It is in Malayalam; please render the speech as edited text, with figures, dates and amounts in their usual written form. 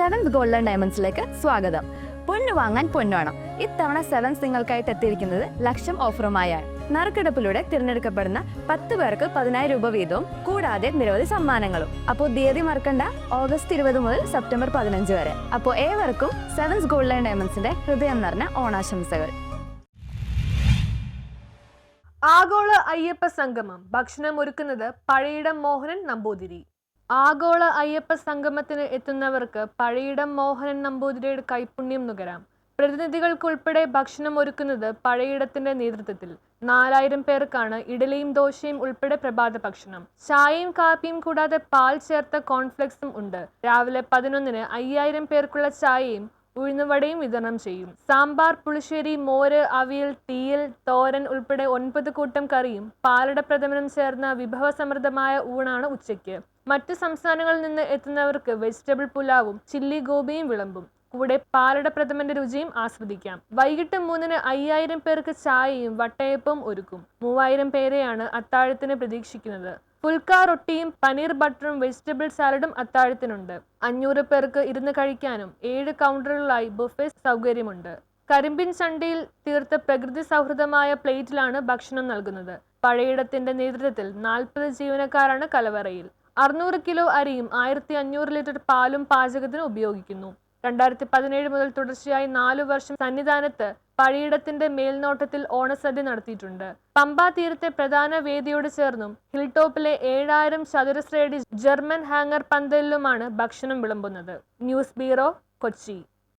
സെവൻത് ഗോൾഡൻ ഡയമണ്ട്സിലേക്ക് സ്വാഗതം. പൊന്നു വാങ്ങാൻ പൊന്നുവേണം. ഇത്തവണ സെവൻസ് നിങ്ങൾക്കായിട്ട് എത്തിയിരിക്കുന്നത് ലക്ഷം ഓഫറുമായാണ്. നറുക്കെടുപ്പിലൂടെ തിരഞ്ഞെടുക്കപ്പെടുന്ന 10 പേർക്ക് 10,000 രൂപ വീതവും കൂടാതെ നിരവധി സമ്മാനങ്ങളും. അപ്പോൾ തീയതി മറക്കണ്ട, ഓഗസ്റ്റ് 20 മുതൽ സെപ്റ്റംബർ 15 വരെ. അപ്പോൾ ഏവർക്കും സെവൻസ് ഗോൾഡൻ ഡയമണ്ട്സിന്റെ ഹൃദയം നിറഞ്ഞ ഓണാശംസകൾ. ആഗോള അയ്യപ്പ സംഗമം ഭക്ഷണം ഒരുക്കുന്നത് പഴയിടം മോഹനൻ നമ്പൂതിരി. ആഗോള അയ്യപ്പ സംഗമത്തിന് എത്തുന്നവർക്ക് പഴയിടം മോഹനൻ നമ്പൂതിരിയുടെ കൈപുണ്യം നുകരാം. പ്രതിനിധികൾക്കുൾപ്പെടെ ഭക്ഷണം ഒരുക്കുന്നത് പഴയിടത്തിന്റെ നേതൃത്വത്തിൽ. 4000 പേർക്കാണ് ഇഡലിയും ദോശയും ഉൾപ്പെടെ പ്രഭാത ഭക്ഷണം. ചായയും കാപ്പിയും കൂടാതെ പാൽ ചേർത്ത കോൺഫ്ലെക്സും ഉണ്ട്. രാവിലെ 11-ന് 5000 പേർക്കുള്ള ചായയും ഉഴുന്നുവടയും വിതരണം ചെയ്യും. സാമ്പാർ, പുളിശ്ശേരി, മോര്, അവിയൽ, തീയൽ, തോരൻ ഉൾപ്പെടെ 9 കൂട്ടം കറിയും പാലട പ്രഥമനും ചേർന്ന വിഭവസമൃദ്ധമായ ഊണാണ് ഉച്ചയ്ക്ക്. മറ്റു സംസ്ഥാനങ്ങളിൽ നിന്ന് എത്തുന്നവർക്ക് വെജിറ്റബിൾ പുലാവും ചില്ലി ഗോപിയും വിളമ്പും. കൂടെ പാലട പ്രഥമന്റെ രുചിയും ആസ്വദിക്കാം. വൈകിട്ട് 3-ന് 5000 പേർക്ക് ചായയും വട്ടയപ്പവും ഒരുക്കും. 3000 പേരെയാണ് അത്താഴത്തിന് പ്രതീക്ഷിക്കുന്നത്. പുൽക്ക റൊട്ടിയും പനീർ ബട്ടറും വെജിറ്റബിൾ സാലഡും അത്താഴത്തിനുണ്ട്. 500 പേർക്ക് ഇരുന്ന് കഴിക്കാനും 7 കൗണ്ടറുകളായി ബുഫേ സൗകര്യമുണ്ട്. കരിമ്പിൻ ചണ്ടിയിൽ തീർത്ത പ്രകൃതി സൗഹൃദമായ പ്ലേറ്റിലാണ് ഭക്ഷണം നൽകുന്നത്. പഴയിടത്തിന്റെ നേതൃത്വത്തിൽ 40 ജീവനക്കാരാണ് കലവറയിൽ. 600 കിലോ അരിയും 1500 ലിറ്റർ പാലും പാചകത്തിന് ഉപയോഗിക്കുന്നു. 2017 മുതൽ തുടർച്ചയായി 4 വർഷം സന്നിധാനത്ത് പഴയിടത്തിന്റെ മേൽനോട്ടത്തിൽ ഓണസദ്യ നടത്തിയിട്ടുണ്ട്. പമ്പാ തീരത്തെ പ്രധാന വേദിയോട് ചേർന്നും ഹിൽ ടോപ്പിലെ 7000 ചതുരശ്രയടി ജർമ്മൻ ഹാങ്ങർ പന്തലിലുമാണ് ഭക്ഷണം വിളമ്പുന്നത്. News bureau, Kochi.